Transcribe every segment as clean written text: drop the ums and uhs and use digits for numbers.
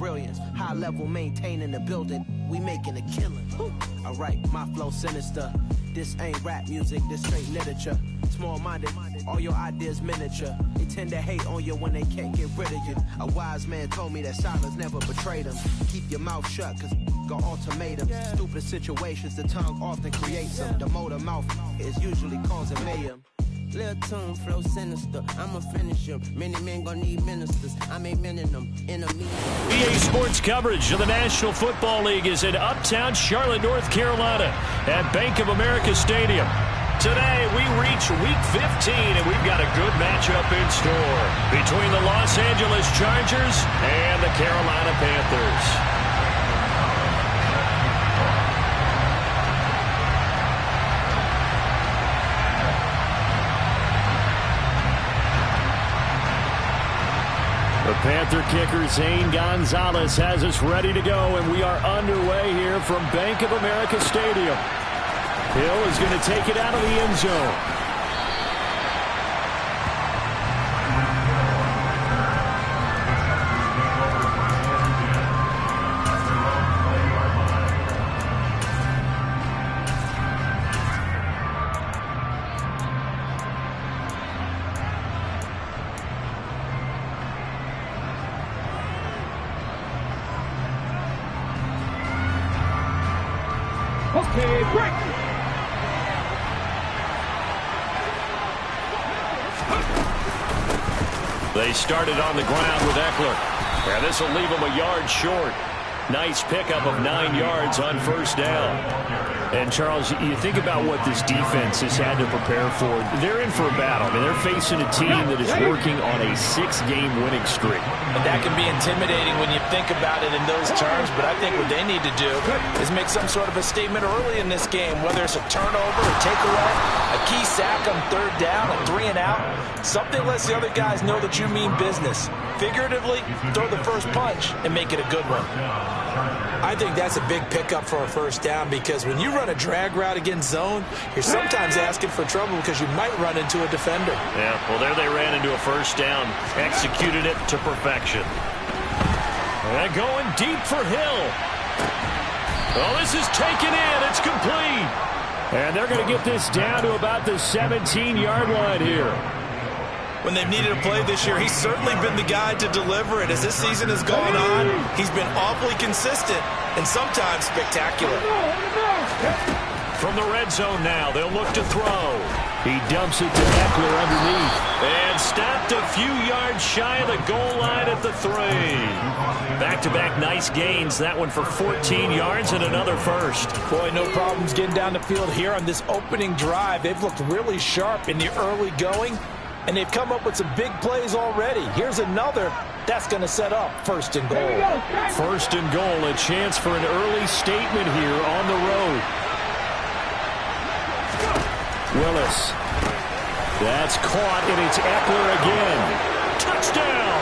brilliance. High level maintaining the building, we making a killing. Alright, my flow sinister. This ain't rap music, this straight literature. Small-minded, all your ideas miniature. They tend to hate on you when they can't get rid of you. A wise man told me that silence never betrayed him. Keep your mouth shut, cause got ultimatums. Stupid situations, the tongue often creates them. The motor mouth is usually causing mayhem. Lil' tune, flow sinister, I'ma finish him. Many men gon' need ministers, I make men in them, enemies. EA Sports coverage of the National Football League is in Uptown Charlotte, North Carolina at Bank of America Stadium. Today, we reach Week 15, and we've got a good matchup in store between the Los Angeles Chargers and the Carolina Panthers. The Panther kicker, Zane Gonzalez, has us ready to go, and we are underway here from Bank of America Stadium. Hill is going to take it out of the end zone. Okay, break. They started on the ground with Eckler. And this will leave them a yard short. Nice pickup of 9 yards on first down. And, Charles, you think about what this defense has had to prepare for. They're in for a battle. I mean, they're facing a team that is working on a 6-game winning streak. And that can be intimidating when you think about it in those terms, but I think what they need to do is make some sort of a statement early in this game, whether it's a turnover, a takeaway, a key sack on third down, a 3-and-out. Something lets the other guys know that you mean business. Figuratively, throw the first punch and make it a good one. I think that's a big pickup for a first down, because when you run a drag route against zone, you're sometimes asking for trouble because you might run into a defender. Yeah, well, there they ran into a first down, executed it to perfection. And going deep for Hill. Oh, this is taken in. It's complete. And they're going to get this down to about the 17-yard line here. When they've needed a play this year, he's certainly been the guy to deliver it. As this season has gone on, he's been awfully consistent and sometimes spectacular. From the red zone now, they'll look to throw. He dumps it to Eckler underneath. And stopped a few yards shy of the goal line at the 3. Back-to-back nice gains. That one for 14 yards and another first. Boy, no problems getting down the field here on this opening drive. They've looked really sharp in the early going, and they've come up with some big plays already. Here's another. That's going to set up first and goal. First and goal, a chance for an early statement here on the road. Willis. That's caught, and it's Eckler again. Touchdown!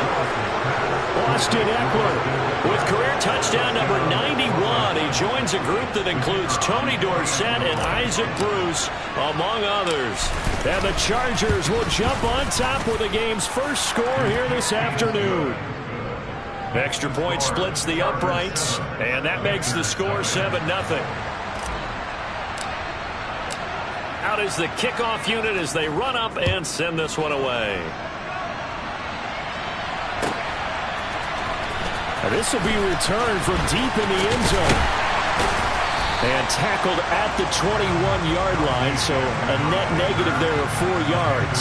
Austin Eckler with career touchdown number 91. He joins a group that includes Tony Dorsett and Isaac Bruce, among others. And the Chargers will jump on top with the game's first score here this afternoon. Extra point splits the uprights, and that makes the score 7-0. Out is the kickoff unit as they run up and send this one away. And this will be returned from deep in the end zone. And tackled at the 21-yard line, so a net negative there of 4 yards.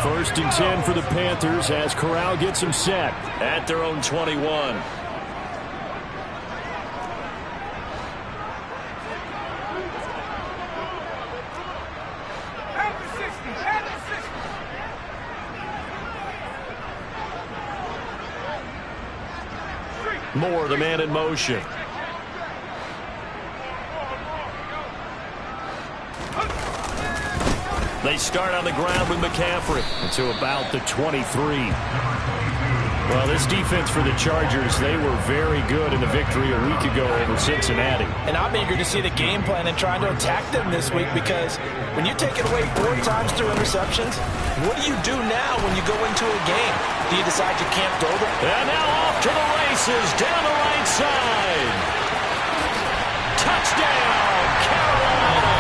First and 10 for the Panthers as Corral gets them set at their own 21. Moore, the man in motion. They start on the ground with McCaffrey to about the 23. Well, this defense for the Chargers, they were very good in the victory a week ago over Cincinnati. And I'm eager to see the game plan and trying to attack them this week, because when you take it away 4 times through interceptions, what do you do now when you go into a game? Do you decide you can't go there? And now off to the races down the right side. Touchdown, Carolina.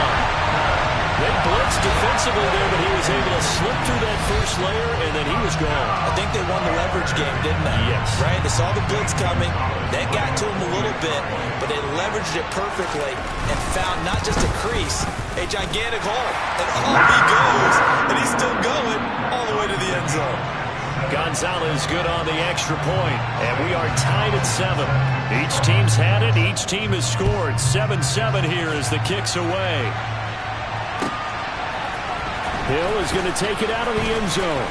They blitzed defensively there, but he was able to slip through that first layer, and then he was gone. I think they won the leverage game, didn't they? Yes. Right? They saw the blitz coming. That got to him a little bit, but they leveraged it perfectly and found not just a crease, a gigantic hole. And off he goes, and he's still going all the way to the end zone. Gonzalez good on the extra point, and we are tied at 7. Each team's had it. Each team has scored. 7-7 here as the kick's away. Hill is going to take it out of the end zone.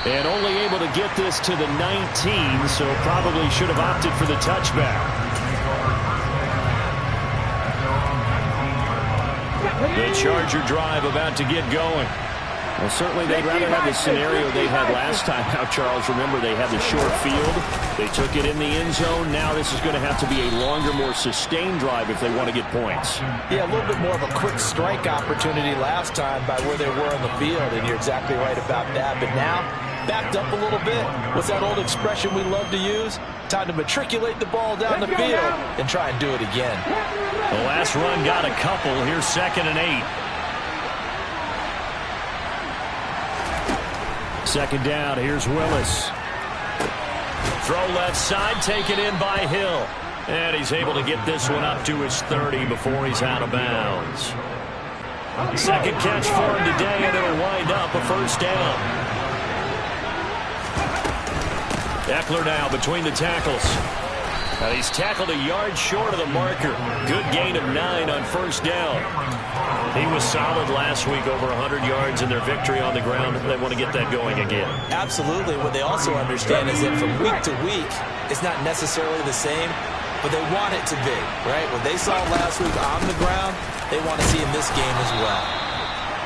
And only able to get this to the 19, so probably should have opted for the touchback. The Charger drive about to get going. Well, certainly they'd rather have the scenario they had last time out, Charles. Remember, they had the short field. They took it in the end zone. Now this is going to have to be a longer, more sustained drive if they want to get points. Yeah, a little bit more of a quick strike opportunity last time by where they were on the field, and you're exactly right about that. But now, backed up a little bit. What's that old expression we love to use? Time to matriculate the ball down the field and try and do it again. The last run got a couple. Here's 2nd and 8. 2nd down, here's Willis. Throw left side, taken in by Hill. And he's able to get this one up to his 30 before he's out of bounds. 2nd catch for him today, and it'll wind up a 1st down. Eckler now between the tackles. And he's tackled a yard short of the marker. Good gain of 9 on 1st down. He was solid last week, over 100 yards in their victory on the ground. They want to get that going again. Absolutely. What they also understand is that from week to week, it's not necessarily the same, but they want it to be, right? What they saw last week on the ground, they want to see in this game as well.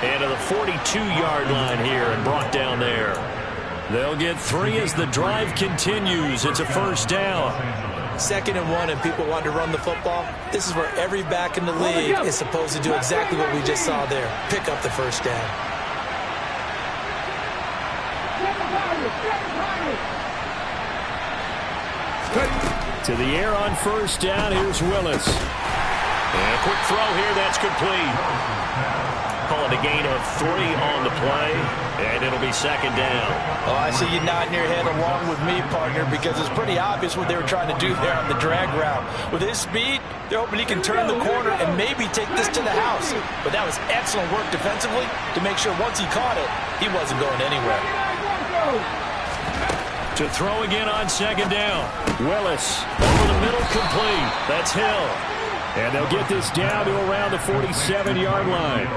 And to the 42-yard line here and brought down there. They'll get 3 as the drive continues. It's a 1st down. 2nd and 1, and people want to run the football. This is where every back in the league is supposed to do exactly what we just saw there. Pick up the 1st down. To the air on 1st down. Here's Willis. And a quick throw here. That's complete. Call it a gain of 3 on the play, and it'll be 2nd down. Oh, I see you nodding your head along with me, partner, because it's pretty obvious what they were trying to do there on the drag route. With his speed, they're hoping he can turn the corner and maybe take this to the house. But that was excellent work defensively to make sure once he caught it, he wasn't going anywhere. To throw again on 2nd down. Willis over the middle, complete. That's Hill. And they'll get this down to around the 47-yard line.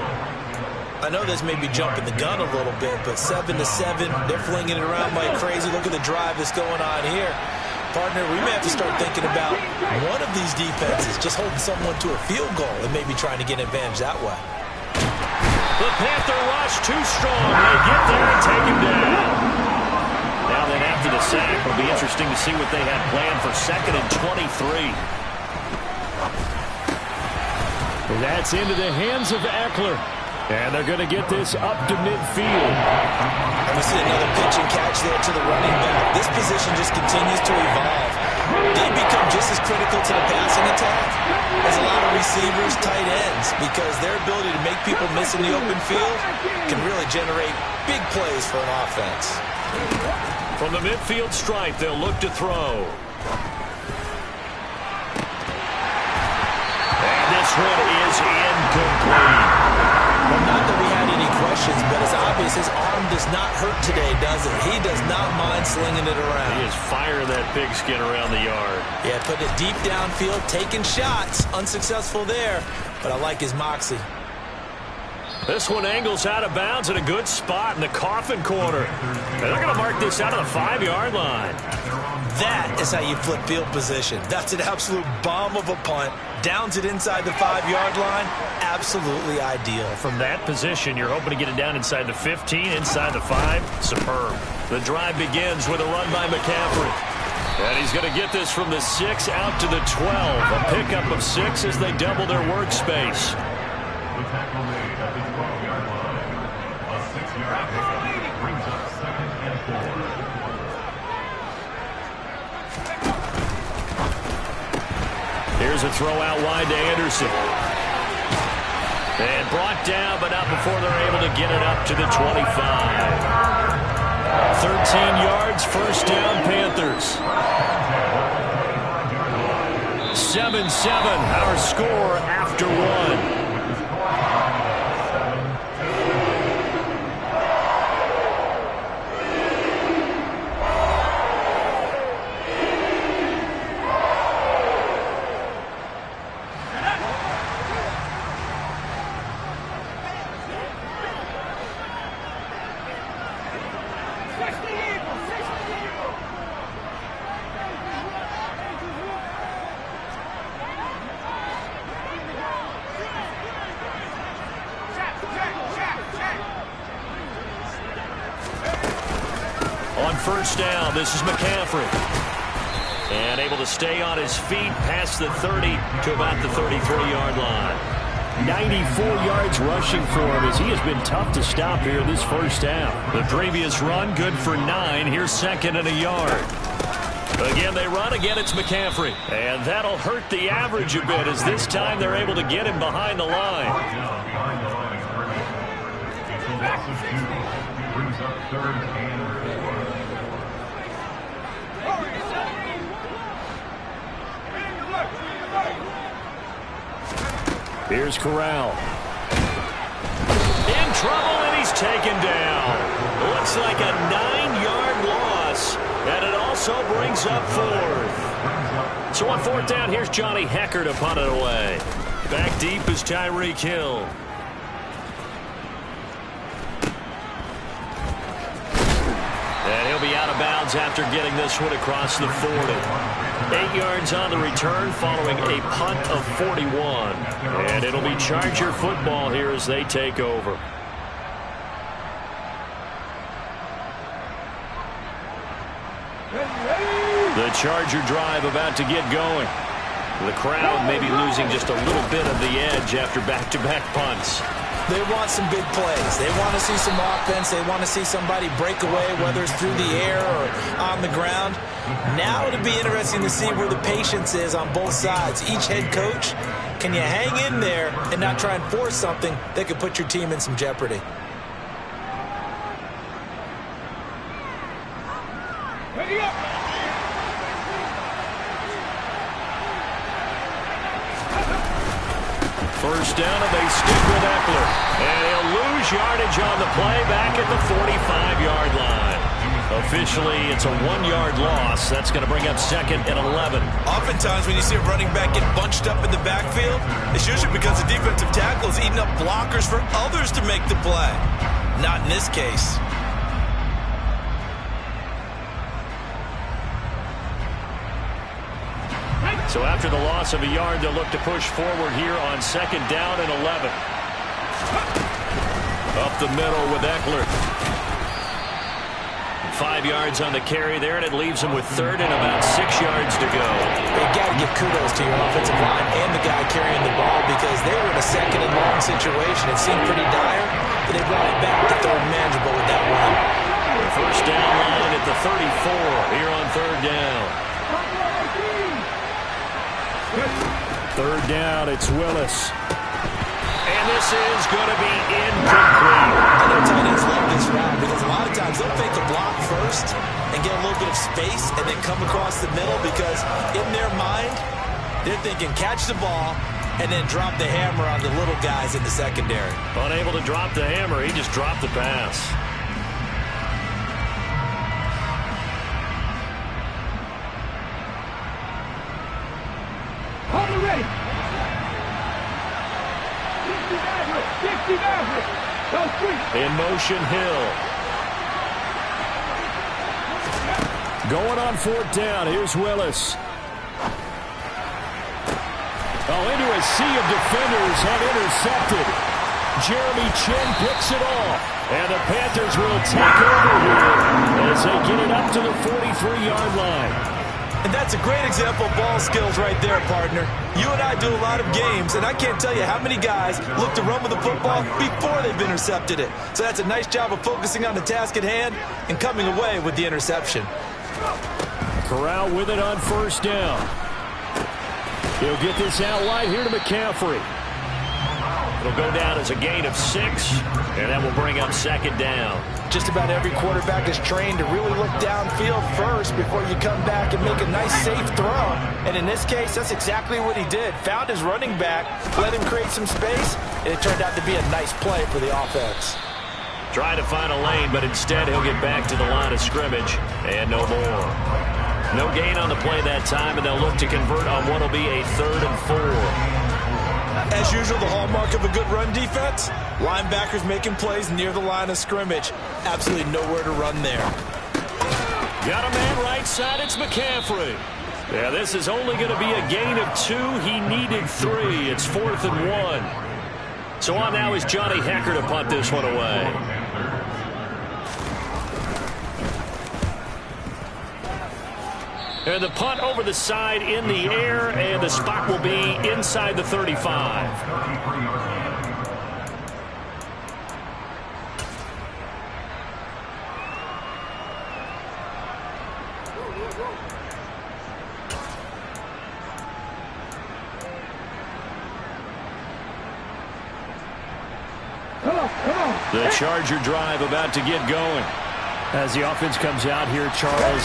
I know this may be jumping the gun a little bit, but 7-7, they're flinging it around like crazy. Look at the drive that's going on here. Partner, we may have to start thinking about one of these defenses just holding someone to a field goal and maybe trying to get an advantage that way. The Panther rush too strong. They get there and take him down. Now then, after the sack, it'll be interesting to see what they have planned for 2nd and 23. That's into the hands of Eckler. And they're going to get this up to midfield. And we see another pitch and catch there to the running back. This position just continues to evolve. They become just as critical to the passing attack as a lot of receivers, tight ends, because their ability to make people miss in the open field can really generate big plays for an offense. From the midfield stripe, they'll look to throw. And this one is incomplete. Well, not that we had any questions, but it's obvious his arm does not hurt today, does it? He does not mind slinging it around. He is firing that pigskin around the yard. Yeah, putting it deep downfield, taking shots. Unsuccessful there, but I like his moxie. This one angles out of bounds in a good spot in the coffin corner. And they're going to mark this out of the 5-yard line. That is how you flip field position. That's an absolute bomb of a punt. downs it inside the 5-yard line, absolutely ideal. From that position, you're hoping to get it down inside the 15, inside the 5. Superb. The drive begins with a run by McCaffrey. And he's going to get this from the 6 out to the 12. A pickup of 6 as they double their workspace. The tackle made at the 12-yard line. A 6-yard pickup brings up 2nd and 4. Here's a throw out wide to Anderson. And brought down, but not before they're able to get it up to the 25. 13 yards, first down, Panthers. 7-7, our score after 1. On first down, this is McCaffrey. And able to stay on his feet past the 30 to about the 33-yard line. 94 yards rushing for him as he has been tough to stop here this first half. The previous run, good for 9. Here's 2nd and a yard. Again, they run. Again, it's McCaffrey. And that'll hurt the average a bit as this time they're able to get him behind the line. Behind the line of scrimmage. It's a loss of 2. Brings up 3rd and 4. Here's Corral. In trouble, and he's taken down. Looks like a 9-yard loss, and it also brings up 4th. So on 4th down, here's Johnny Hekker to punt it away. Back deep is Tyreek Hill. And he'll be out of bounds after getting this one across the 40. 8 yards on the return following a punt of 41. And it'll be Charger football here as they take over. The Charger drive about to get going. The crowd may be losing just a little bit of the edge after back-to-back punts. They want some big plays. They want to see some offense. They want to see somebody break away, whether it's through the air or on the ground. Now it'll be interesting to see where the patience is on both sides. Each head coach, can you hang in there and not try and force something that could put your team in some jeopardy? First down, and they stick with Eckler. And he'll lose yardage on the play back at the 45-yard line. Officially, it's a 1-yard loss. That's going to bring up 2nd and 11. Oftentimes, when you see a running back get bunched up in the backfield, it's usually because the defensive tackle is eating up blockers for others to make the play. Not in this case. So after the loss of a yard, they'll look to push forward here on 2nd down and 11. Up the middle with Eckler. 5 yards on the carry there, and it leaves him with 3rd and about 6 yards to go. You got to give kudos to your offensive line and the guy carrying the ball because they were in a 2nd and long situation. It seemed pretty dire, but they brought it back to 3rd manageable with that run. The first down line at the 34 here on 3rd down. 3rd down, it's Willis. And this is going to be incomplete. I know tight ends love this route because a lot of times they'll fake a block first and get a little bit of space and then come across the middle because in their mind, they're thinking catch the ball and then drop the hammer on the little guys in the secondary. Unable to drop the hammer, he just dropped the pass. In motion, Hill. Going on 4th down. Here's Willis. Into a sea of defenders and intercepted. Jeremy Chinn picks it off. And the Panthers will take over here as they get it up to the 43-yard line. And that's a great example of ball skills right there, partner. You and I do a lot of games, and I can't tell you how many guys look to run with the football before they've intercepted it. So that's a nice job of focusing on the task at hand and coming away with the interception. Corral with it on first down. He'll get this out wide here to McCaffrey. It'll go down as a gain of 6, and that will bring up second down. Just about every quarterback is trained to really look downfield first before you come back and make a nice, safe throw. And in this case, that's exactly what he did. Found his running back, let him create some space, and it turned out to be a nice play for the offense. Trying to find a lane, but instead he'll get back to the line of scrimmage, and no more. No gain on the play that time, and they'll look to convert on what will be a 3rd and 4. As usual, the hallmark of a good run defense, linebackers making plays near the line of scrimmage. Absolutely nowhere to run there. Got a man right side, it's McCaffrey. Yeah, this is only going to be a gain of 2. He needed 3. It's 4th and 1. So on now is Johnny Hekker to punt this one away. And the punt over the side in the air, and the spot will be inside the 35. The Charger drive about to get going. As the offense comes out here, Charles,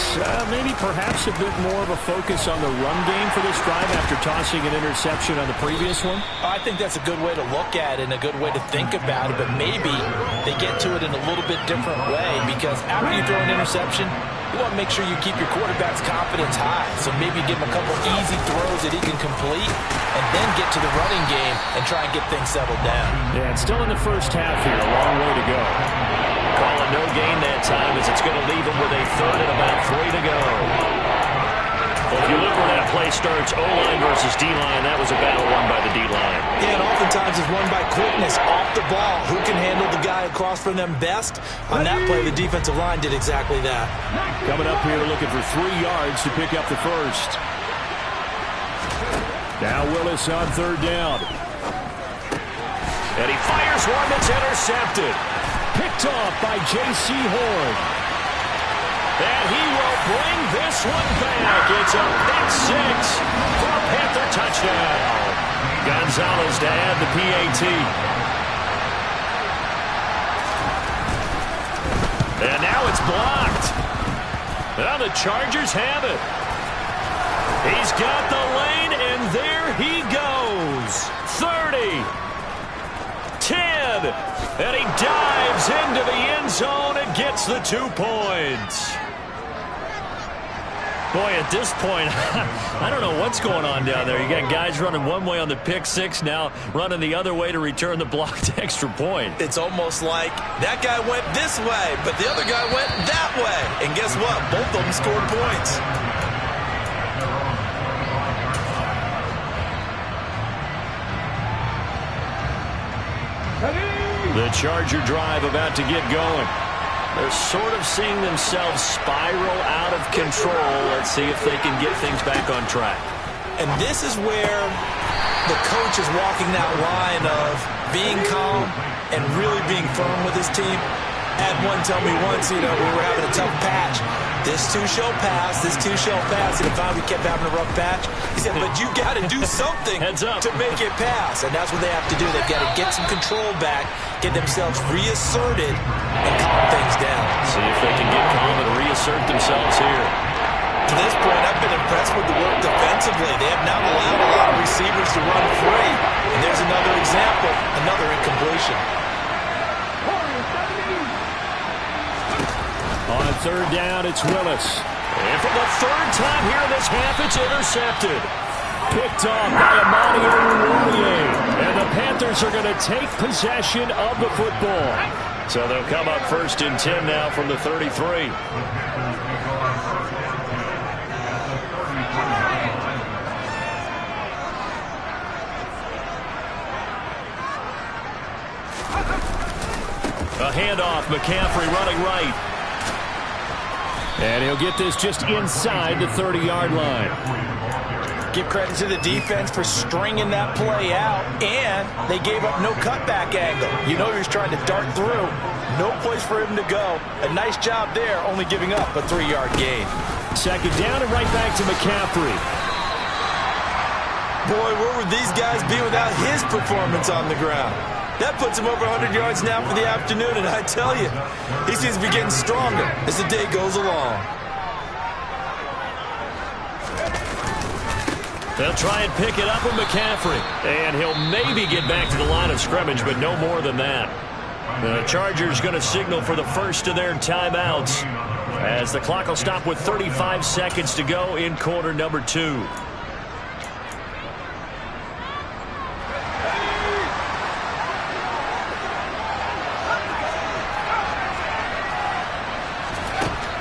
maybe perhaps a bit more of a focus on the run game for this drive after tossing an interception on the previous one? I think that's a good way to look at it and a good way to think about it, but maybe they get to it in a little bit different way because after you throw an interception, you want to make sure you keep your quarterback's confidence high. So maybe give him a couple easy throws that he can complete and then get to the running game and try and get things settled down. Yeah, and still in the first half here, a long way to go. Calling no gain that time as it's going to leave him with a 3rd and about 3 to go. Well, if you look where that play starts, O-line versus D-line, that was a battle won by the D-line. Yeah, and oftentimes it's won by quickness off the ball. Who can handle the guy across from them best? On that play, the defensive line did exactly that. Coming up here looking for 3 yards to pick up the first. Now Willis on 3rd down. And he fires one that's intercepted. Picked off by J.C. Horn. And he will bring this one back. It's a pick 6 for a Panther touchdown. Gonzalez to add the PAT. And now it's blocked. Now the Chargers have it. He's got the lane, and there he goes. 30. 10, and he dives into the end zone and gets the 2 points. Boy, at this point, I don't know what's going on down there. You got guys running one way on the pick 6 now, running the other way to return the blocked extra point. It's almost like that guy went this way, but the other guy went that way. And guess what? Both of them scored points. The Charger drive about to get going. They're sort of seeing themselves spiral out of control. Let's see if they can get things back on track. And this is where the coach is walking that line of being calm and really being firm with his team. Had one tell me once, we were having a tough patch. This too shall pass, this too shall pass. And finally we kept having a rough patch. He said, but you got to do something to make it pass. And that's what they have to do. They've got to get some control back, get themselves reasserted, and calm things down. See if they can get calm and reassert themselves here. To this point, I've been impressed with the work defensively. They have not allowed a lot of receivers to run free. And there's another example, another incompletion. On 3rd down, it's Willis. And for the 3rd time here in this half, it's intercepted. Picked off by Amani Oruwariye. And the Panthers are going to take possession of the football. So they'll come up 1st and 10 now from the 33. A handoff, McCaffrey running right. And he'll get this just inside the 30-yard line. Give credit to the defense for stringing that play out, and they gave up no cutback angle. You know he was trying to dart through. No place for him to go. A nice job there, only giving up a 3-yard gain. Second down and right back to McCaffrey. Boy, where would these guys be without his performance on the ground? That puts him over 100 yards now for the afternoon, and I tell you, he seems to be getting stronger as the day goes along. They'll try and pick it up with McCaffrey. And he'll maybe get back to the line of scrimmage, but no more than that. The Chargers going to signal for the first of their timeouts as the clock will stop with 35 seconds to go in quarter number 2.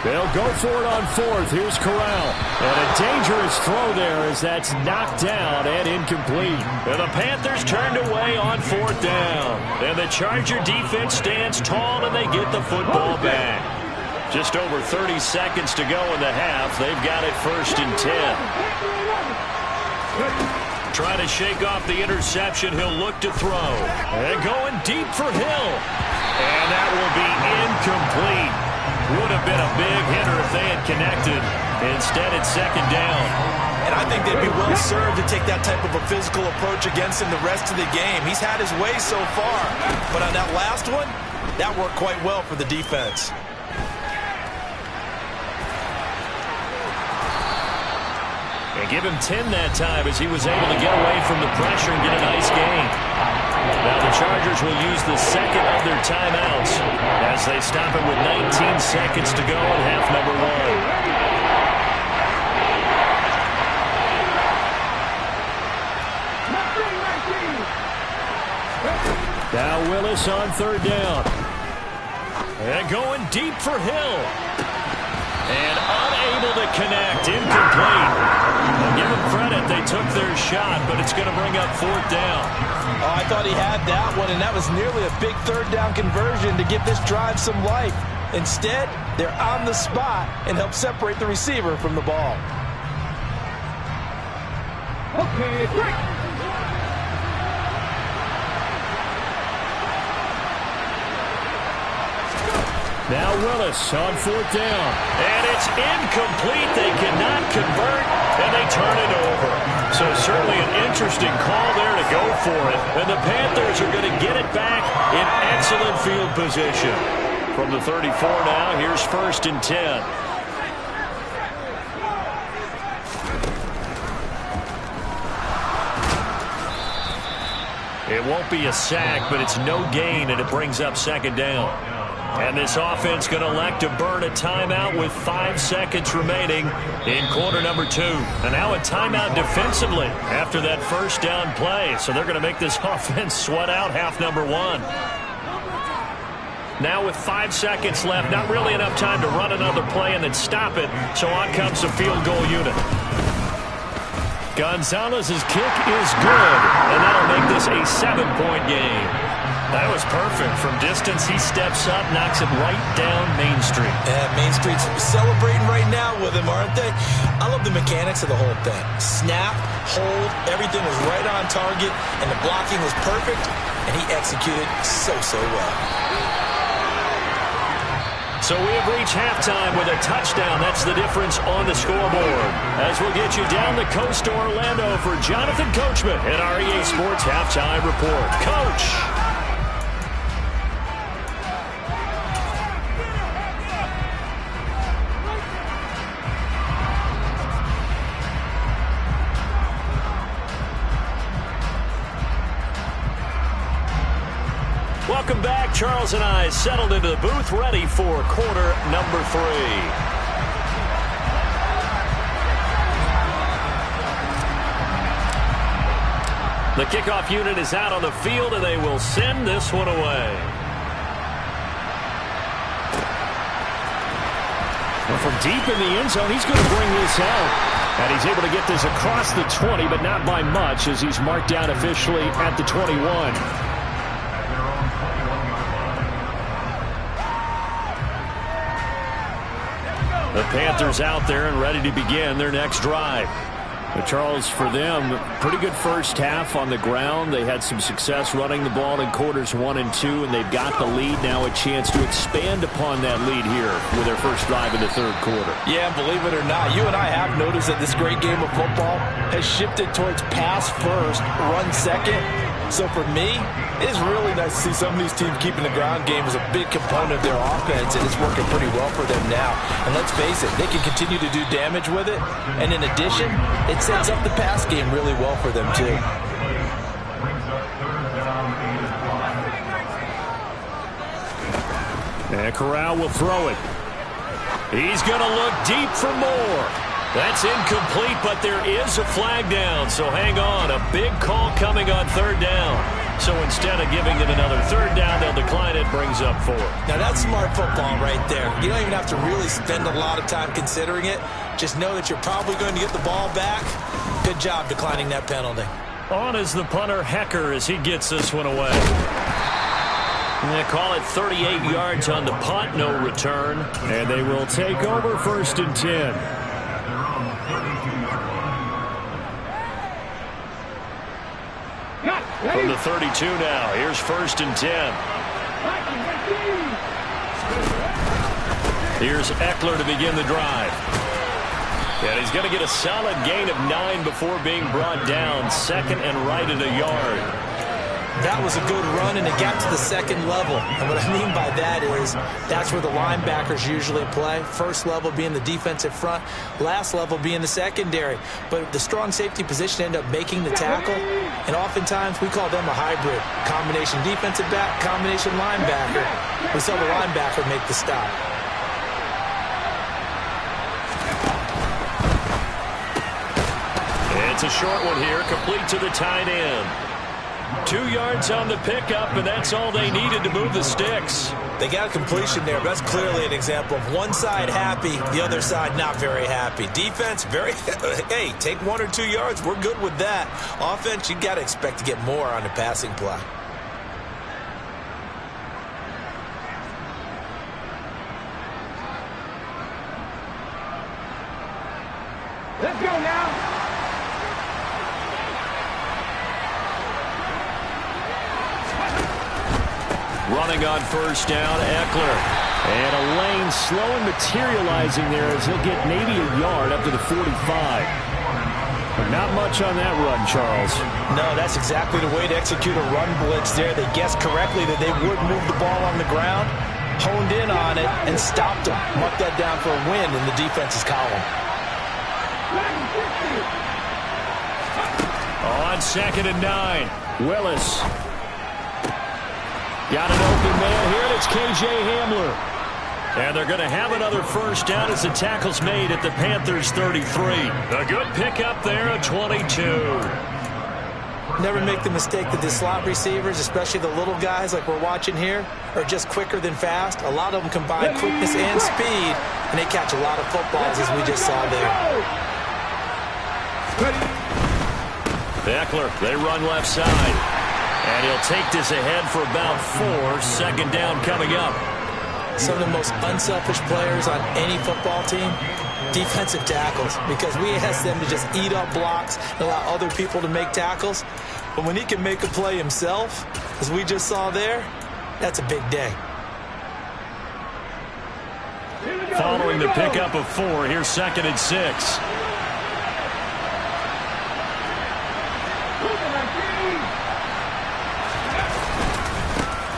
They'll go for it on fourth. Here's Corral. And a dangerous throw there as that's knocked down and incomplete. And the Panthers turned away on fourth down. And the Charger defense stands tall and they get the football back. Just over 30 seconds to go in the half. They've got it 1st and 10. Trying to shake off the interception. He'll look to throw. And going deep for Hill. And that will be incomplete. Would have been a big hitter if they had connected. Instead, it's second down. And I think they'd be well served to take that type of a physical approach against him the rest of the game. He's had his way so far. But on that last one, that worked quite well for the defense. And give him 10 that time as he was able to get away from the pressure and get a nice gain. Now the Chargers will use the second of their timeouts as they stop it with 19 seconds to go in half number 1. Now Willis on third down. And going deep for Hill. And unable to connect. Incomplete. I'll give them credit. They took their shot, but it's going to bring up fourth down. Oh, I thought he had that one, and that was nearly a big third down conversion to give this drive some life. Instead, they're on the spot and help separate the receiver from the ball. Okay, break. Now Willis on fourth down. And it's incomplete. They cannot convert, and they turn it over. So certainly an interesting call there to go for it. And the Panthers are going to get it back in excellent field position. From the 34 now, here's 1st and 10. It won't be a sack, but it's no gain, and it brings up second down. And this offense going to elect to burn a timeout with 5 seconds remaining in quarter number 2. And now a timeout defensively after that first down play. So they're going to make this offense sweat out half number 1. Now with 5 seconds left, not really enough time to run another play and then stop it. So on comes the field goal unit. Gonzalez's kick is good, and that'll make this a 7-point game. That was perfect. From distance, he steps up, knocks it right down Main Street. Yeah, Main Street's celebrating right now with him, aren't they? I love the mechanics of the whole thing. Snap, hold, everything was right on target, and the blocking was perfect, and he executed so well. So we have reached halftime with a touchdown. That's the difference on the scoreboard. As we'll get you down the coast to Orlando for Jonathan Coachman at our EA Sports Halftime Report. Coach! Welcome back. Charles and I settled into the booth, ready for quarter number 3. The kickoff unit is out on the field, and they will send this one away. Well, from deep in the end zone, he's going to bring this out. And he's able to get this across the 20, but not by much, as he's marked down officially at the 21. The Panthers out there and ready to begin their next drive. But Charles, for them, pretty good first half on the ground. They had some success running the ball in quarters 1 and 2, and they've got the lead. Now a chance to expand upon that lead here with their first drive in the third quarter. Yeah, believe it or not, you and I have noticed that this great game of football has shifted towards pass first, run second. So for me, it is really nice to see some of these teams keeping the ground game as a big component of their offense, and it's working pretty well for them now. And let's face it, they can continue to do damage with it. And in addition, it sets up the pass game really well for them, too. And Corral will throw it. He's going to look deep for more. That's incomplete, but there is a flag down, so hang on. A big call coming on third down. So instead of giving it another third down, they'll decline it, brings up 4. Now that's smart football right there. You don't even have to really spend a lot of time considering it. Just know that you're probably going to get the ball back. Good job declining that penalty. On is the punter, Hecker, as he gets this one away. They call it 38 yards on the punt, no return. And they will take over 1st and 10. From the 32 now, here's 1st and 10. Here's Eckler to begin the drive. And he's going to get a solid gain of 9 before being brought down. 2nd and right at a yard. That was a good run, and it got to the second level. And what I mean by that is that's where the linebackers usually play. First level being the defensive front, last level being the secondary. But the strong safety position ended up making the tackle, and oftentimes we call them a hybrid. Combination defensive back, combination linebacker. We saw the linebacker make the stop. It's a short one here, complete to the tight end. 2 yards on the pickup, and that's all they needed to move the sticks. They got a completion there, but that's clearly an example of one side happy, the other side not very happy. Defense, very, hey, take 1 or 2 yards, we're good with that. Offense, you got to expect to get more on the passing play. Let's go now. Running on 1st down, Eckler. And a lane slow and materializing there as he'll get maybe a yard up to the 45. But not much on that run, Charles. No, that's exactly the way to execute a run blitz there. They guessed correctly that they would move the ball on the ground, honed in on it, and stopped them. Mark that down for a win in the defense's column. On 2nd and 9, Willis. Got an open man here, and it's K.J. Hamler. And they're going to have another 1st down as the tackle's made at the Panthers' 33. A good pickup there at 22. Never make the mistake that the slot receivers, especially the little guys like we're watching here, are just quicker than fast. A lot of them combine quickness and speed, and they catch a lot of footballs, as we just saw there. Eckler, they run left side. And he'll take this ahead for about 4. 2nd down coming up. Some of the most unselfish players on any football team, defensive tackles, because we ask them to just eat up blocks and allow other people to make tackles. But when he can make a play himself, as we just saw there, that's a big day. Following the pickup of 4, here's 2nd and 6.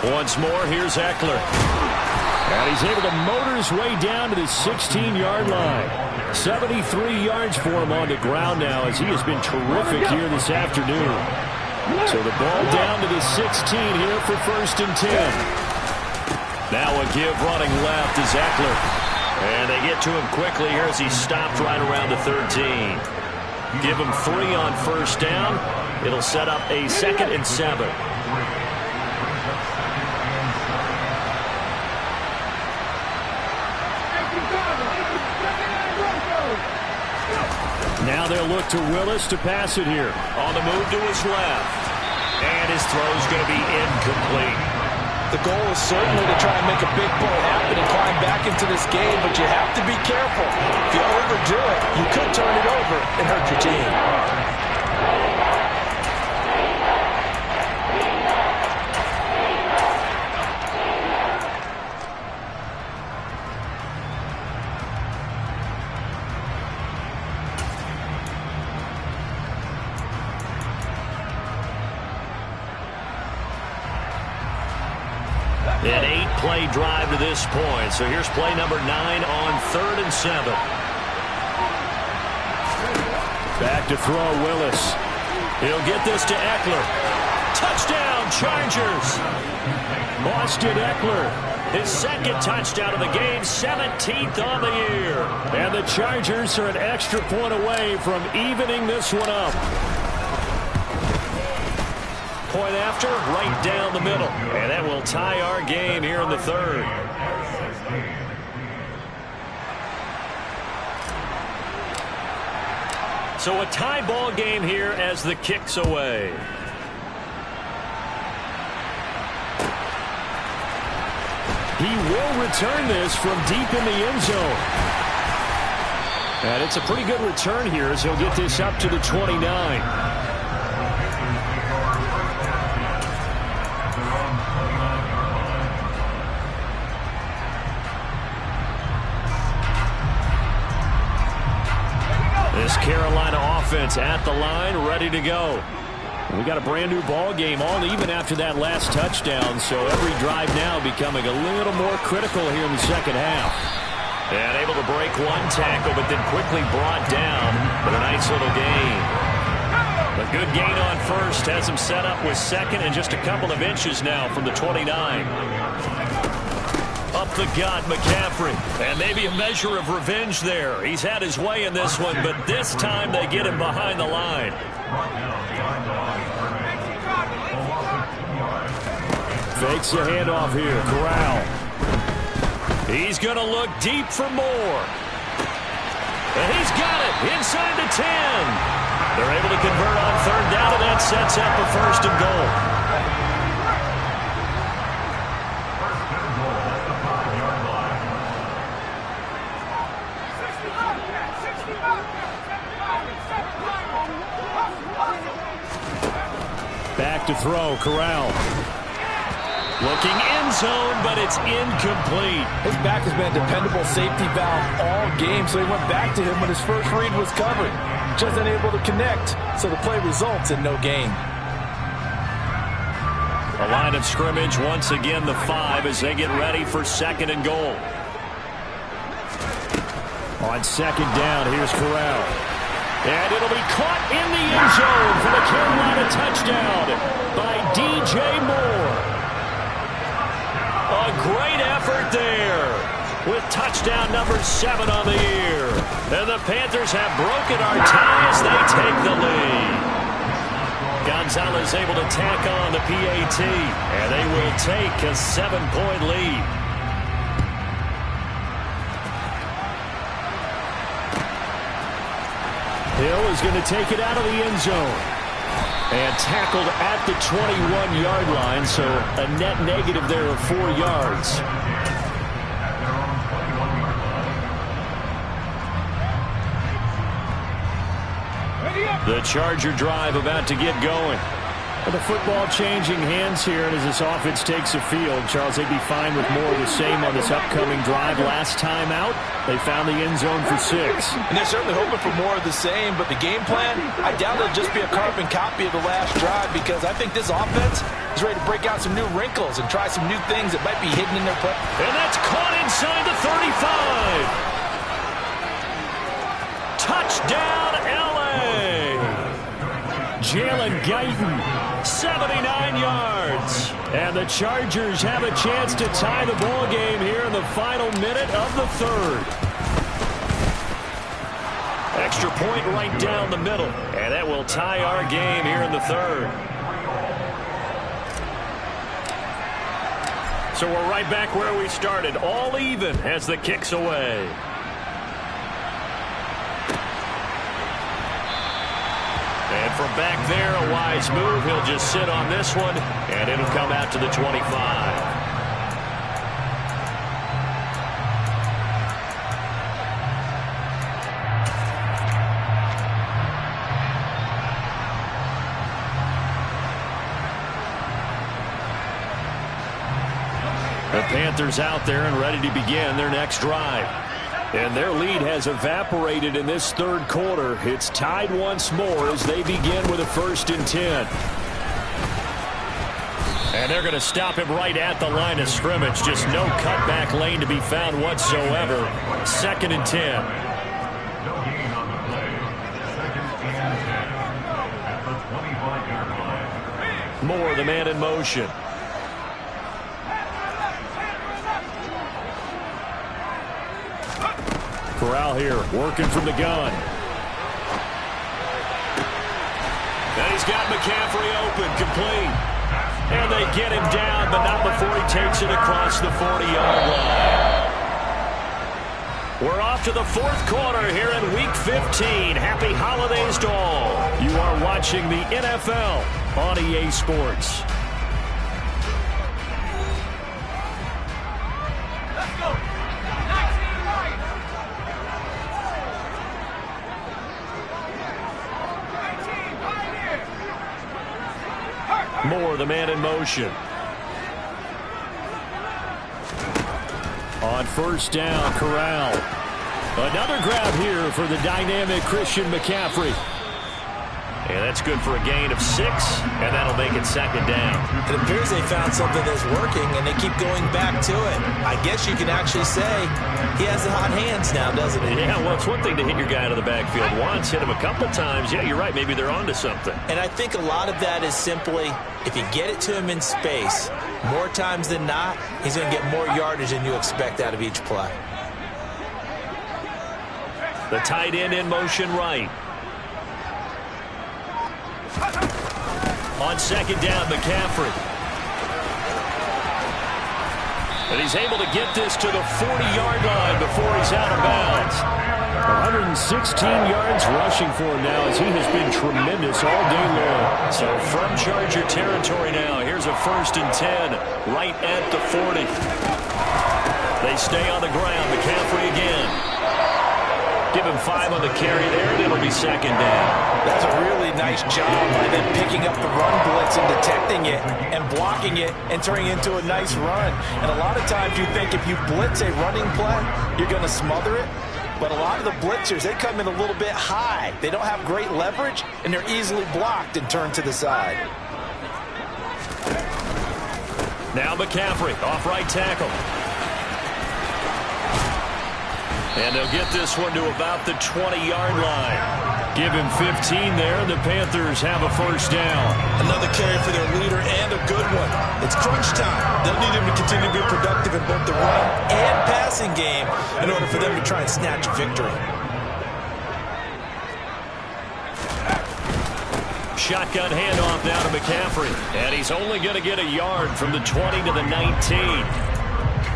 Once more, here's Eckler. And he's able to motor his way down to the 16-yard line. 73 yards for him on the ground now, as he has been terrific here this afternoon. So the ball down to the 16 here for 1st and 10. Now a give running left is Eckler. And they get to him quickly here as he stopped right around the 13. Give him 3 on 1st down. It'll set up a 2nd and 7. Now they'll look to Willis to pass it here. On the move to his left. And his throw's going to be incomplete. The goal is certainly to try and make a big play happen and climb back into this game, but you have to be careful. If you overdo it, you could turn it over and hurt your team. An 8-play drive to this point. So here's play number 9 on 3rd and 7. Back to throw, Willis. He'll get this to Eckler. Touchdown, Chargers. Austin Eckler, his second touchdown of the game, 17th on the year. And the Chargers are an extra point away from evening this one up. Point after, right down the middle. And that will tie our game here in the 3rd. So a tie ball game here as the kick's away. He will return this from deep in the end zone. And it's a pretty good return here as he'll get this up to the 29. This Carolina offense at the line, ready to go. We got a brand new ball game, all even after that last touchdown, so every drive now becoming a little more critical here in the second half. And able to break one tackle, but then quickly brought down with a nice little gain. A good gain on first, has him set up with second and just a couple of inches now from the 29. Up the gut, McCaffrey. And maybe a measure of revenge there. He's had his way in this one, but this time they get him behind the line. Fakes the handoff here. Corral. He's going to look deep for more. And he's got it inside the 10. They're able to convert on 3rd down, and that sets up a 1st and goal. Back to throw, Corral. Looking end zone, but it's incomplete. His back has been a dependable safety valve all game, so he went back to him when his first read was covered. Just unable to connect, so the play results in no gain. A line of scrimmage, once again the 5 as they get ready for 2nd and goal. On 2nd down, here's Corral. And it'll be caught in the end zone for the Carolina touchdown by DJ Moore. A great effort there with touchdown number 7 on the year. And the Panthers have broken our tie as they take the lead. Gonzalez able to tack on the PAT, and they will take a 7-point lead. Hill is going to take it out of the end zone. And tackled at the 21-yard line, so a net negative there of 4 yards. The Charger drive about to get going. The football changing hands here, and as this offense takes the field, Charles, they'd be fine with more of the same on this upcoming drive. Last time out, they found the end zone for 6. And they're certainly hoping for more of the same, but the game plan, I doubt it'll just be a carbon copy of the last drive, because I think this offense is ready to break out some new wrinkles and try some new things that might be hidden in their play. And that's caught inside the 35. Touchdown, L.A. Jalen Guyton, 79 yards. And the Chargers have a chance to tie the ball game here in the final minute of the 3rd. Extra point right down the middle. And that will tie our game here in the 3rd. So we're right back where we started, all even as the kick's away. And from back there, a wise move. He'll just sit on this one, and it'll come out to the 25. Panthers out there and ready to begin their next drive. And their lead has evaporated in this third quarter. It's tied once more as they begin with a 1st and 10. And they're going to stop him right at the line of scrimmage. Just no cutback lane to be found whatsoever. 2nd and 10. No gain on the play. 2nd and 10 at the 25-yard line. Moore, the man in motion. Corral here, working from the gun. And he's got McCaffrey open, complete. And they get him down, but not before he takes it across the 40-yard line. We're off to the 4th quarter here in Week 15. Happy holidays to all. You are watching the NFL on EA Sports. Moore, the man in motion. On 1st down, Corral. Another grab here for the dynamic Christian McCaffrey. And that's good for a gain of 6, and that'll make it 2nd down. It appears they found something that's working, and they keep going back to it. I guess you can actually say he has the hot hands now, doesn't he? Yeah, well, it's one thing to hit your guy out of the backfield once, hit him a couple times. Yeah, you're right. Maybe they're onto something. And I think a lot of that is simply if you get it to him in space, more times than not, he's going to get more yardage than you expect out of each play. The tight end in motion right. On 2nd down, McCaffrey. And he's able to get this to the 40-yard line before he's out of bounds. 116 yards rushing for him now as he has been tremendous all day long. So from Charger territory now, here's a 1st and 10 right at the 40. They stay on the ground. McCaffrey again. Give him 5 on the carry there, and it'll be 2nd down. That's a really nice job by them picking up the run blitz and detecting it and blocking it and turning it into a nice run. And a lot of times you think if you blitz a running play, you're going to smother it. But a lot of the blitzers, they come in a little bit high. They don't have great leverage, and they're easily blocked and turned to the side. Now McCaffrey, off right tackle. And they'll get this one to about the 20-yard line. Give him 15 there, and the Panthers have a 1st down. Another carry for their leader and a good one. It's crunch time. They'll need him to continue to be productive in both the run and passing game in order for them to try and snatch a victory. Shotgun handoff now to McCaffrey. And he's only going to get a yard from the 20 to the 19.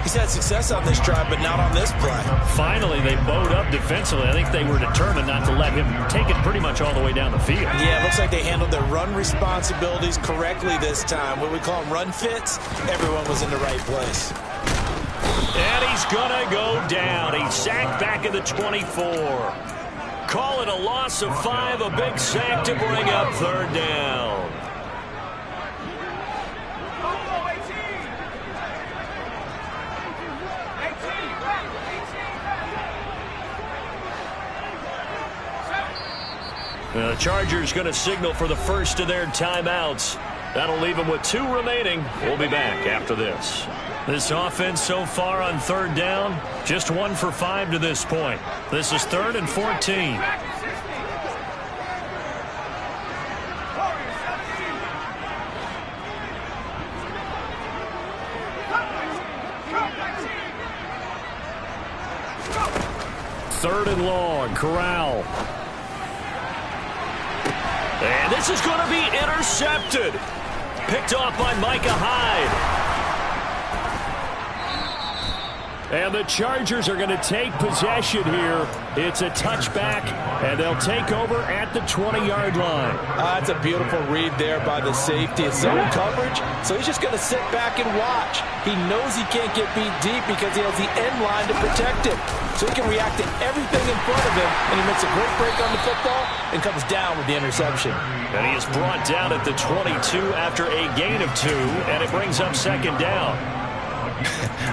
He's had success on this drive, but not on this play. Finally, they bowed up defensively. I think they were determined not to let him take it pretty much all the way down the field. Yeah, it looks like they handled their run responsibilities correctly this time. What we call them run fits, everyone was in the right place. And he's going to go down. He's sacked back at the 24. Call it a loss of 5, a big sack to bring up 3rd down. The Chargers going to signal for the first of their timeouts. That'll leave them with 2 remaining. We'll be back after this. This offense so far on 3rd down, just 1 for 5 to this point. This is 3rd and 14. Third and long, Corral. And this is going to be intercepted. Picked off by Micah Hyde. And the Chargers are going to take possession here. It's a touchback, and they'll take over at the 20-yard line. That's a beautiful read there by the safety. It's zone coverage, so he's just going to sit back and watch. He knows he can't get beat deep because he has the end line to protect him. So he can react to everything in front of him, and he makes a great break on the football and comes down with the interception. And he is brought down at the 22 after a gain of 2, and it brings up 2nd down.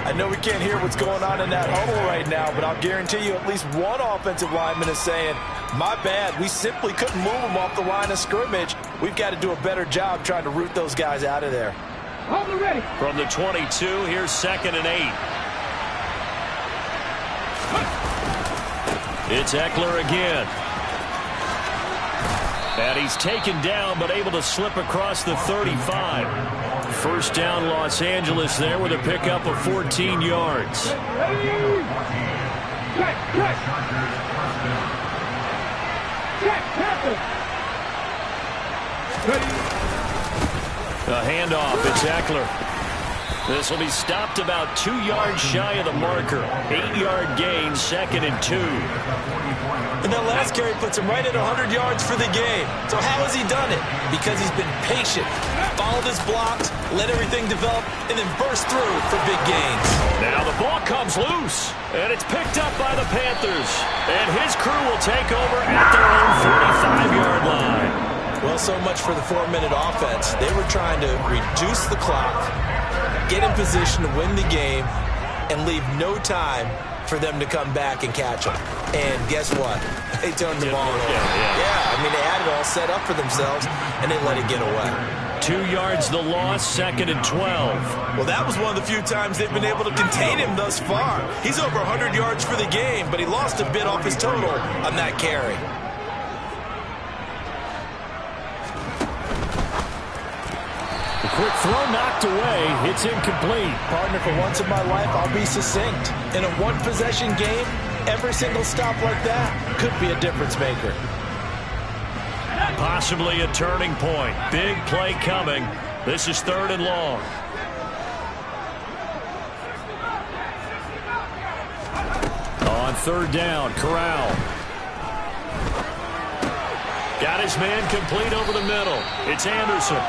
I know we can't hear what's going on in that huddle right now, but I'll guarantee you at least one offensive lineman is saying, my bad, we simply couldn't move them off the line of scrimmage. We've got to do a better job trying to root those guys out of there. Hold it ready. From the 22, here's 2nd and 8. It's Ekeler again. And he's taken down, but able to slip across the 35. First down, Los Angeles there with a pickup of 14 yards. Check. A handoff, it's Ekeler. This will be stopped about 2 yards shy of the marker. 8-yard gain, 2nd and 2. And that last carry puts him right at 100 yards for the game. So how has he done it? Because he's been patient, followed his blocks, let everything develop, and then burst through for big gains. Now the ball comes loose, and it's picked up by the Panthers. And his crew will take over at their own 45-yard line. Well, so much for the 4-minute offense. They were trying to reduce the clock, get in position to win the game, and leave no time for them to come back and catch them. And guess what? They turned the ball over. Yeah, I mean, they had it all set up for themselves, and they let it get away. 2 yards the loss, 2nd and 12. Well, that was one of the few times they've been able to contain him thus far. He's over 100 yards for the game, but he lost a bit off his total on that carry. The quick throw knocked away. It's incomplete. Partner, for once in my life, I'll be succinct. In a one-possession game, every single stop like that could be a difference maker. Possibly a turning point. Big play coming. This is 3rd and long. On 3rd down, Corral. Got his man complete over the middle. It's Anderson.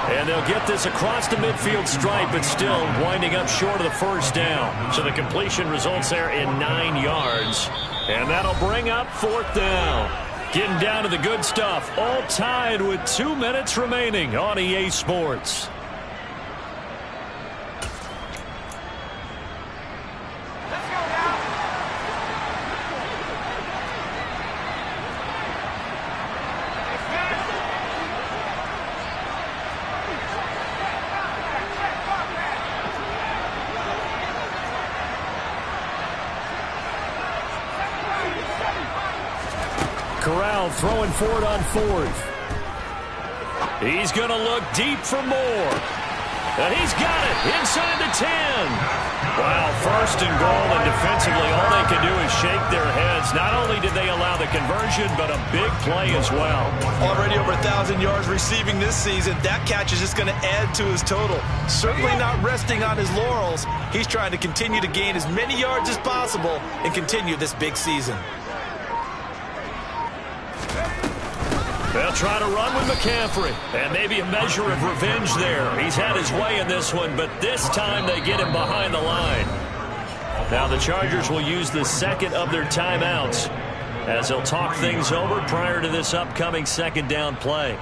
And they'll get this across the midfield stripe, but still winding up short of the first down. So the completion results there in 9 yards. And that'll bring up 4th down. Getting down to the good stuff. All tied with 2 minutes remaining on EA Sports. Corral throwing for it on 4th. He's going to look deep for more. And he's got it inside the 10. Wow, 1st and goal, and defensively all they can do is shake their heads. Not only did they allow the conversion, but a big play as well. Already over 1,000 yards receiving this season. That catch is just going to add to his total. Certainly not resting on his laurels. He's trying to continue to gain as many yards as possible and continue this big season. They'll try to run with McCaffrey, and maybe a measure of revenge there. He's had his way in this one, but this time they get him behind the line. Now the Chargers will use the 2nd of their timeouts as they'll talk things over prior to this upcoming 2nd down play.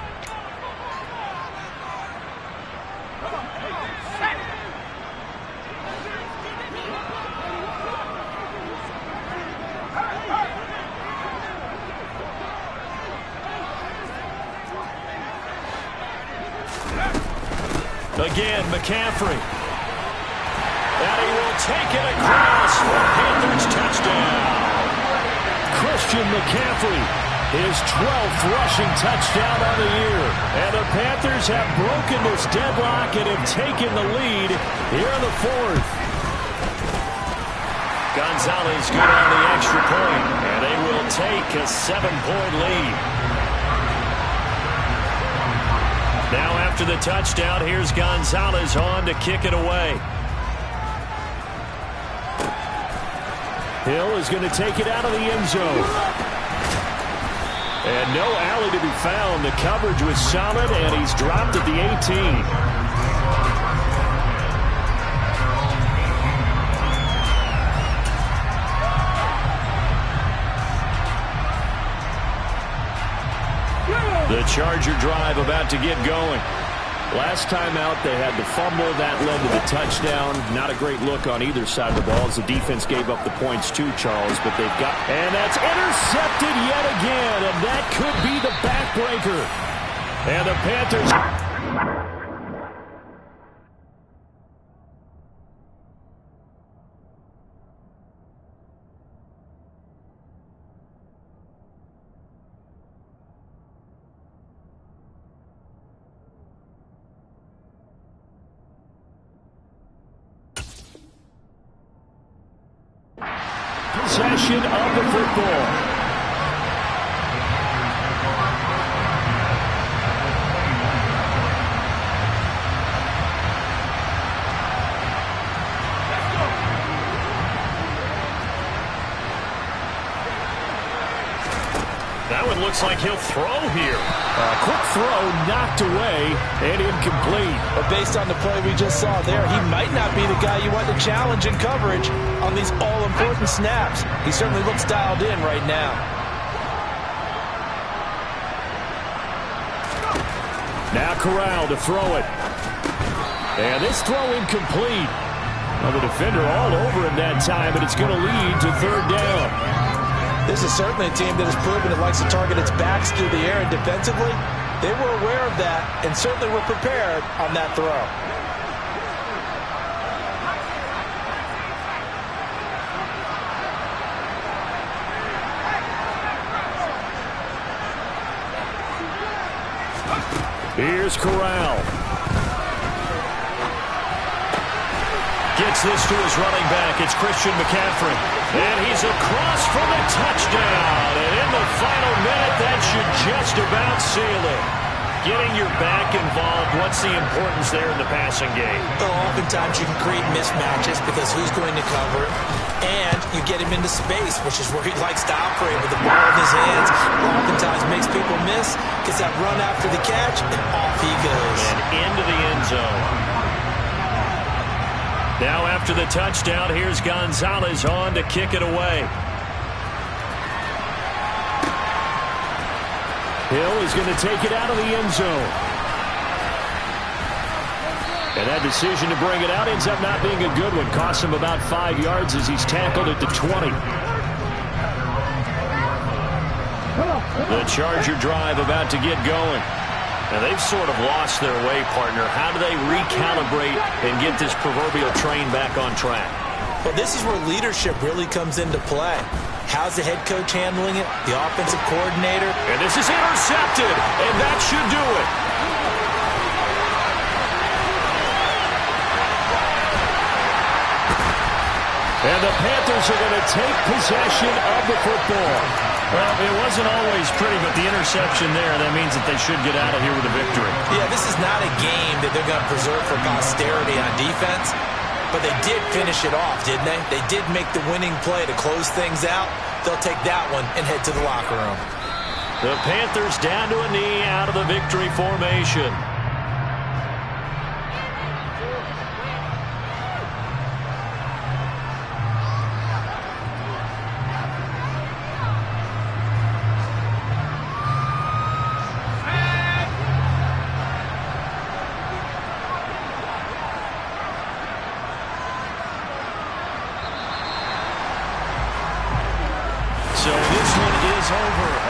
Again, McCaffrey. And he will take it across for a Panthers touchdown. Christian McCaffrey, his 12th rushing touchdown of the year. And the Panthers have broken this deadlock and have taken the lead here in the 4th. Gonzalez good on the extra point, and they will take a 7-point lead. Now after the touchdown, here's Gonzalez on to kick it away. Hill is going to take it out of the end zone. And no alley to be found. The coverage was solid, and he's dropped at the 18. The Charger drive about to get going. Last time out, they had the fumble. That led to the touchdown. Not a great look on either side of the ball as the defense gave up the points too, Charles. But they've got... And that's intercepted yet again. And that could be the backbreaker. And the Panthers... Possession of the football. That one looks like he'll throw here. A quick throw knocked away and incomplete. But based on the play we just saw there, he might not be the guy you want to challenge in coverage on these all-important snaps. He certainly looks dialed in right now. Now Corral to throw it. And this throw incomplete. Well, the defender all over him that time, but it's going to lead to third down. This is certainly a team that has proven it likes to target its backs through the air, and defensively, they were aware of that and certainly were prepared on that throw. Here's Corral. Gets this to his running back. It's Christian McCaffrey. And he's across for the touchdown. And in the final minute, that should just about seal it. Getting your back involved, what's the importance there in the passing game? Well, oftentimes you can create mismatches because who's going to cover it? And you get him into space, which is where he likes to operate with the ball in his hands. Oftentimes makes people miss, gets that run after the catch, and off he goes. And into the end zone. Now after the touchdown, here's Gonzalez on to kick it away. Hill is going to take it out of the end zone. And that decision to bring it out ends up not being a good one. Costs him about 5 yards as he's tackled at the 20. The Charger drive about to get going. Now, they've sort of lost their way, partner. How do they recalibrate and get this proverbial train back on track? Well, this is where leadership really comes into play. How's the head coach handling it? The offensive coordinator? And this is intercepted, and that should do it. And the Panthers are going to take possession of the football. Well, it wasn't always pretty, but the interception there, that means that they should get out of here with a victory. Yeah, this is not a game that they're going to preserve for posterity on defense, but they did finish it off, didn't they? They did make the winning play to close things out. They'll take that one and head to the locker room. The Panthers down to a knee out of the victory formation. So this one is over.